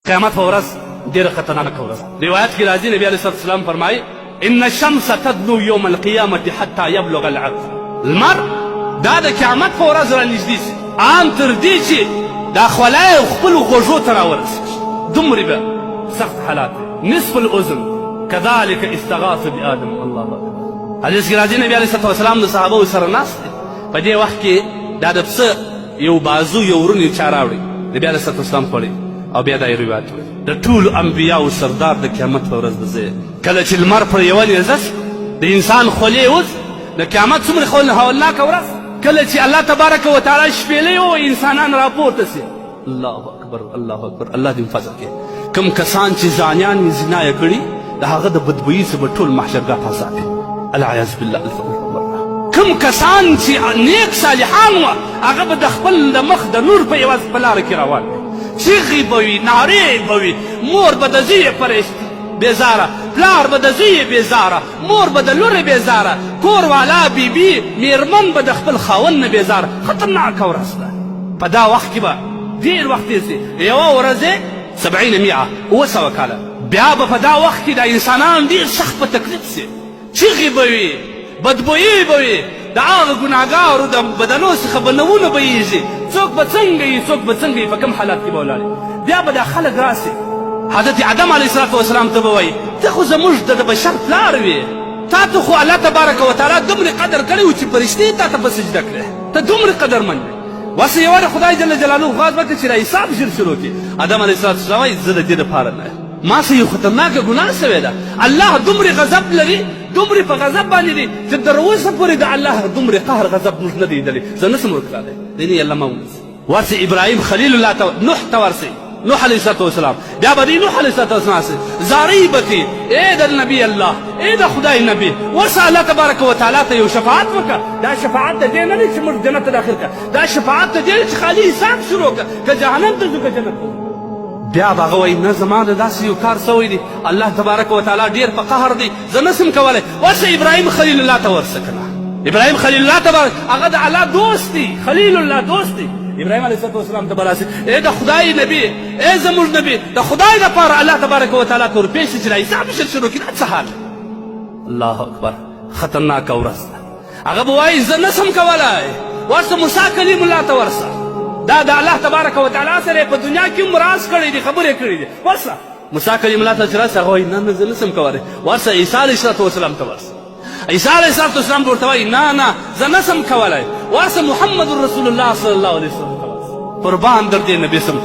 قیامت په ورځ ډېره خطرناکه ورځ. روایت کې راځي نبي علیه الصلاة والسلام فرمایي ان الشمس تدنو یوم القیامة حتی یبلغ العقل. لمر دا د قیامت په ورځ رانږدې شي ان تر دې چې دا خولۍ خپلو غوږو ته راورسېږي. دومرې به سخت حالات دی. نصف الاذن كذلك استغاث بآدم. الله اکبر. حدیث کې راځي نبي علیه الصلاة والسلام د صحابو سره ناست دی. په دې وخت کې دا د پسه یو بازو یو ورون یو چا راوړي. نبي علیه الصلاة والسلام خوړی او بیا دا یې روایت وایي د ټولو انبیاو سردار د قیامت په ورځ به زه کله چې لمر پر یوه نیزه شو د انسان خولې اوس د قیامت څومره هولناکه ورځ کله چې الله تبارک وتعالی شپېلې و انسانان راپورته سي. الله اکبر الله اکبر. الله دې فضل کړي. کوم کسان چې ځانیان یې زنا یې کړي د هغه د بدبویي څخه به ټول محشرګاه ته ساتي. العیاذ بالله. کوم کسان چې نیک صالحان وه هغه به د خپل د مخ د نور په عوض په لاره کې روان وي. چیغې به وي نارې به وي. مور به د زوی پرېشتي بېزاره، پلار به د زوی بېزاره، مور به د لورې بېزاره، کور والا بیبي میرمن به د خپل خاوند نه بېزاره. خطرناکه ورځ ده. په دا وخت کې به ډېر وخت تېر شي. یوه ورځ یې 70 مئه 700 کاله. بیا به په دا وخت کې د انسانان ډېر سخت په تکلیف شي. چیغې به وي، بدبویي به وي، د هغه ګناهګارو د بدنو څخه به نوونه بهیږي. څوک به څنګه یي څوک به څنګه یي په کوم حالات کې به ولاړې. بیا به دا خلک راسي حضرت آدم علیه الصلاة والسلام ته به وایي ته خو زموږ د بشر پلار وې، تا ته خو الله تبارک وتعالی دومره قدر کړی و چې فرشتې تا ته په سجده کړې، ته دومره قدرمن وې. واسه یوه د خدای جل جلاله غواړ وکړي چې را حساب ژر شروع کړي. آدم علیه الصلاة والسلام وایي زه د دې دپاره نه یم، ما څه یو خطرناکه ګناه شوې ده. الله دومره غضب لري، دومره په غضب باندې دی چې تر اوسه پورې د الله دومره قهر غضب موږ نه دی لیدلی. زه نشم ورکړلی. دیني الله ما ونیسي. ورسې ابراهیم خلیل الله ته نوح ته ورسې نوح علیه الصلاة والسلام. بیا به دی نوح علیه الصلاة والسلام سي زارۍ به کړي ای د نبي الله ای د خدای نبي ورسه الله تبارک وتعالی ته یو شفاعت وکړه. دا شفاعت د دې نه دی چې موږ جنت ته داخل کړه، دا شفاعت د دې چې خالي حساب شروع کړه که جهنم ته ځو که جنت ته ځو. بیا به هغه وایي نه زما د داسې یو کار سوی دی، الله تبارک وتعالی ډېر په قهر دی، زه نسم کولی. ورسه ابراهیم خلیل الله ته ورسه کنه. ابراهیم خلیل الله تبارک هغه د الله دوست دی، خلیل الله دوست دی. ابراهیم علیه الصلاة والسلام ته به راسي ای د خدای نبي ای زموږ نبي د خدای دپاره الله تبارک وتعالی ته ورپېښ شي چې را حساب شر شروع کړي. دا څه حال دی؟ الله اکبر. خطرناکه ورځ ده. هغه به وایي زه نسم کولی. ورسه موسی کلیم الله ته ورسه. دا د الله تبارک وتعالی سره په دنیا کې هم راز کړی دی، خبرې کړې دي. ورسه موسی کلیم الله ته چې راسه هغه وایي نه نه زه نسم کولی. ورسه عیسی علیه الصلاة والسلام ته ورسه. عیسی علیه الصلاة والسلام به ورته وایي نه نه زه نسم کولی. ورسه محمد رسول الله صلی الله علیه وسلم ته ورسه. قربان در دې نبي سم.